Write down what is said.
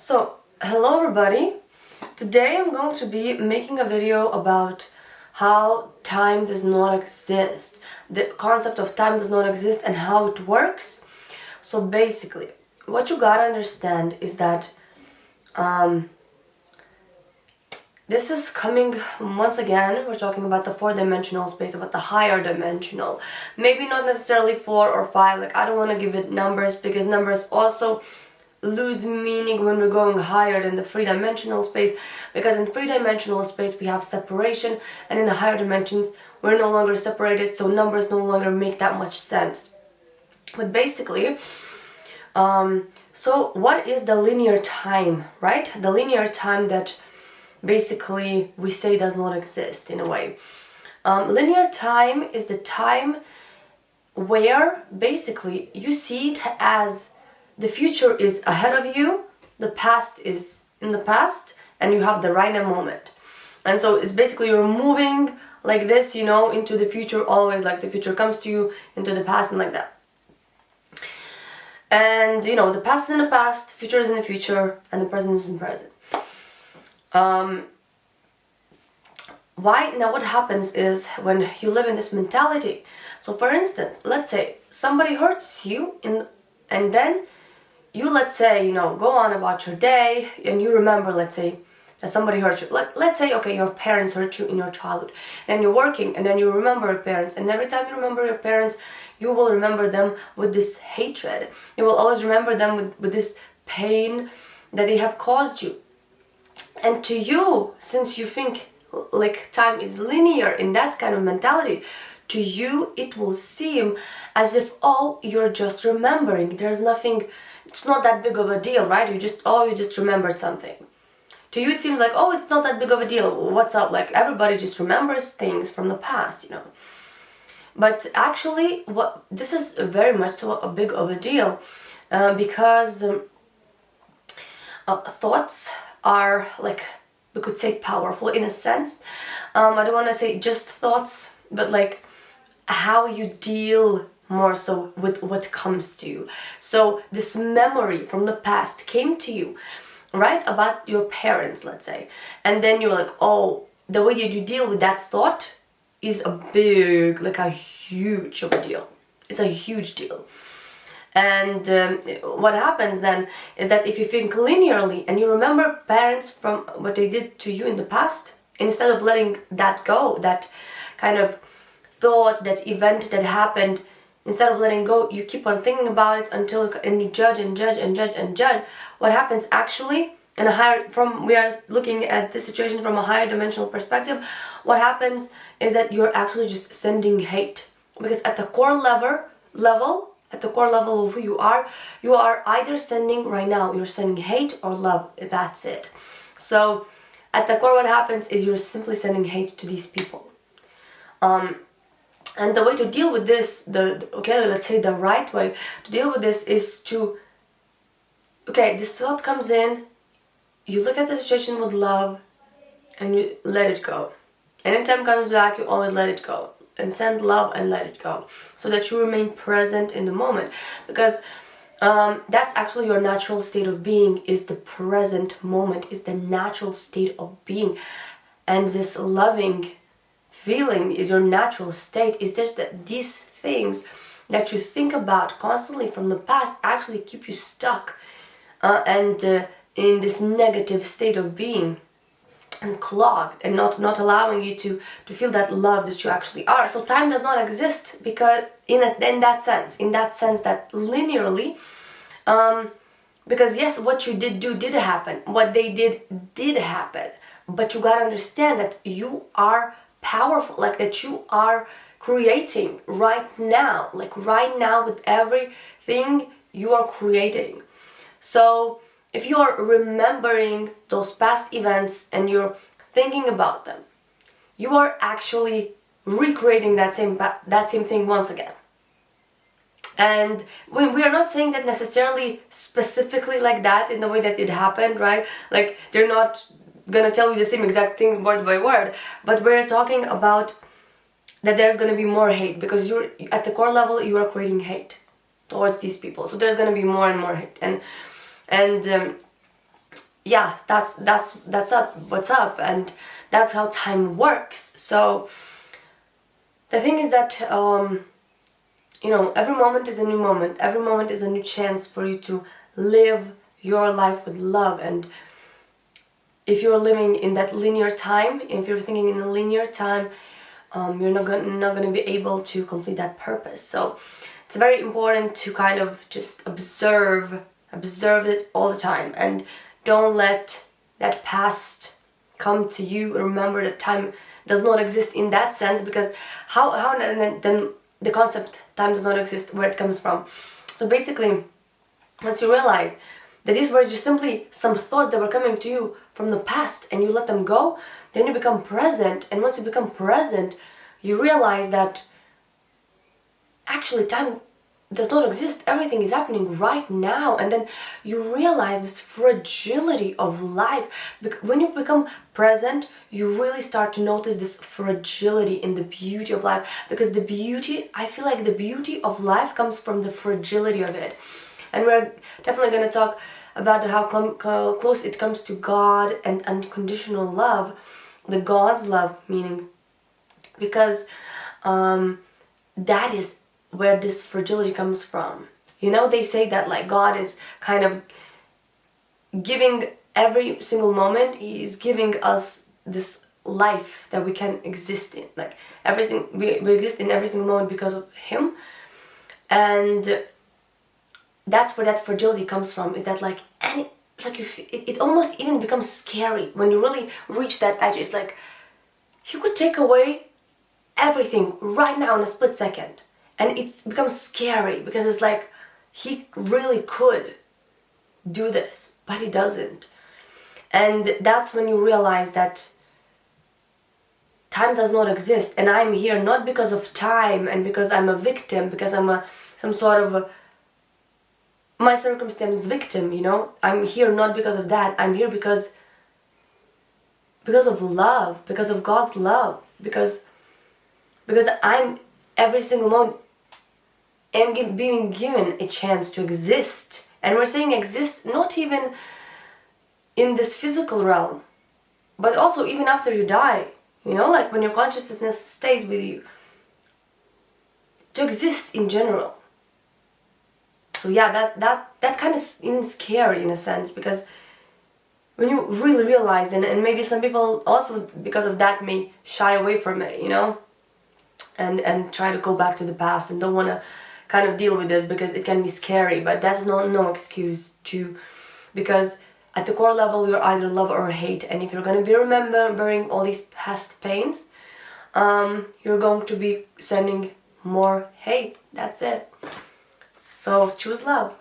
Hello everybody. Today I'm going to be making a video about how time does not exist. The concept of time does not exist and how it works. So basically, what you gotta understand is that this is coming once again. We're talking about the four-dimensional space, about the higher dimensional. Maybe not necessarily 4 or 5. Like, I don't want to give it numbers because numbers also lose meaning when we're going higher than the three-dimensional space, because in three-dimensional space we have separation, and in the higher dimensions we're no longer separated, so numbers no longer make that much sense. But basically, so what is the linear time, right? The linear time that basically we say does not exist in a way. Linear time is the time where basically you see it as the future is ahead of you, the past is in the past, and you have the right now moment. And so it's basically you're moving like this, into the future always, like the future comes to you, into the past and like that. And the past is in the past, future is in the future, and the present is in the present. Why? Now what happens is when you live in this mentality. So for instance, let's say somebody hurts you and then you, let's say, go on about your day and you remember, let's say, that somebody hurt you. Let's say, okay, your parents hurt you in your childhood and you're working and then you remember your parents, and every time you remember your parents, you will remember them with this hatred. You will always remember them with this pain that they have caused you. And to you, since you think like time is linear in that kind of mentality, to you it will seem as if, you're just remembering. There's nothing, it's not that big of a deal, right? You just remembered something. To you it seems like, it's not that big of a deal. What's up? Like, everybody just remembers things from the past, But actually, this is very much so a big of a deal, because thoughts are, like, we could say powerful in a sense. I don't want to say just thoughts, but like how you deal more so with what comes to you. So this memory from the past came to you, right, about your parents, let's say, and then you're like, the way that you deal with that thought is a huge of a deal. It's a huge deal. And what happens then is that if you think linearly and you remember parents from what they did to you in the past, instead of letting that go, that kind of thought, that event that happened, instead of letting go, you keep on thinking about it and you judge and judge and judge and judge. What happens actually, we are looking at this situation from a higher dimensional perspective, what happens is that you're actually just sending hate. Because at the core level of who you are either sending right now, you're sending hate or love. That's it. So at the core, what happens is you're simply sending hate to these people. And the way to deal with this, let's say the right way to deal with this is to, this thought comes in, you look at the situation with love and you let it go. Anytime it comes back, you always let it go. And send love and let it go, so that you remain present in the moment, because that's actually your natural state of being. Is the present moment, is the natural state of being, and this loving feeling is your natural state. It's just that these things that you think about constantly from the past actually keep you stuck and in this negative state of being, and clogged, and not allowing you to feel that love that you actually are. So time does not exist, because in that sense that linearly, because yes, what you did happen, what they did happen, but you gotta understand that you are powerful, like that you are creating right now, with everything you are creating. So if you are remembering those past events and you're thinking about them, you are actually recreating that same thing once again. And we are not saying that necessarily specifically like that in the way that it happened, right? Like, they're not gonna tell you the same exact thing word by word, but we're talking about that there's gonna be more hate, because you're at the core level, you are creating hate towards these people. So there's gonna be more and more hate. And yeah, that's up what's up, and that's how time works. So the thing is that every moment is a new moment, every moment is a new chance for you to live your life with love. And if you're living in that linear time, if you're thinking in a linear time, you're not gonna be able to complete that purpose. So it's very important to kind of just observe it all the time, and don't let that past come to you. Remember that time does not exist in that sense, because how and then the concept time does not exist, where it comes from. So basically, once you realize that these were just simply some thoughts that were coming to you from the past, and you let them go, then you become present. And once you become present, you realize that actually time does not exist, everything is happening right now. And then you realize this fragility of life. When you become present, you really start to notice this fragility in the beauty of life, because the beauty, I feel like the beauty of life comes from the fragility of it. And we're definitely going to talk about how close it comes to God and unconditional love, the God's love meaning, because that is where this fragility comes from. They say that like God is kind of giving every single moment, He's giving us this life that we can exist in. Like everything, we exist in every single moment because of Him. And that's where that fragility comes from, is that it almost even becomes scary when you really reach that edge. It's like you could take away everything right now in a split second, and it becomes scary, because it's like He really could do this, but He doesn't. And that's when you realize that time does not exist, and I'm here not because of time and because I'm a victim, because I'm some sort of my circumstance victim. I'm here not because of that. I'm here because of love, because of God's love, because I'm every single moment am being given a chance to exist. And we're saying exist not even in this physical realm, but also even after you die, like when your consciousness stays with you, to exist in general. So yeah, that kind of even scary in a sense, because when you really realize, and maybe some people also because of that may shy away from it, and try to go back to the past and don't want to kind of deal with this because it can be scary. But that's no excuse to, because at the core level you're either love or hate, and if you're going to be remembering all these past pains, you're going to be sending more hate. That's it. So choose love.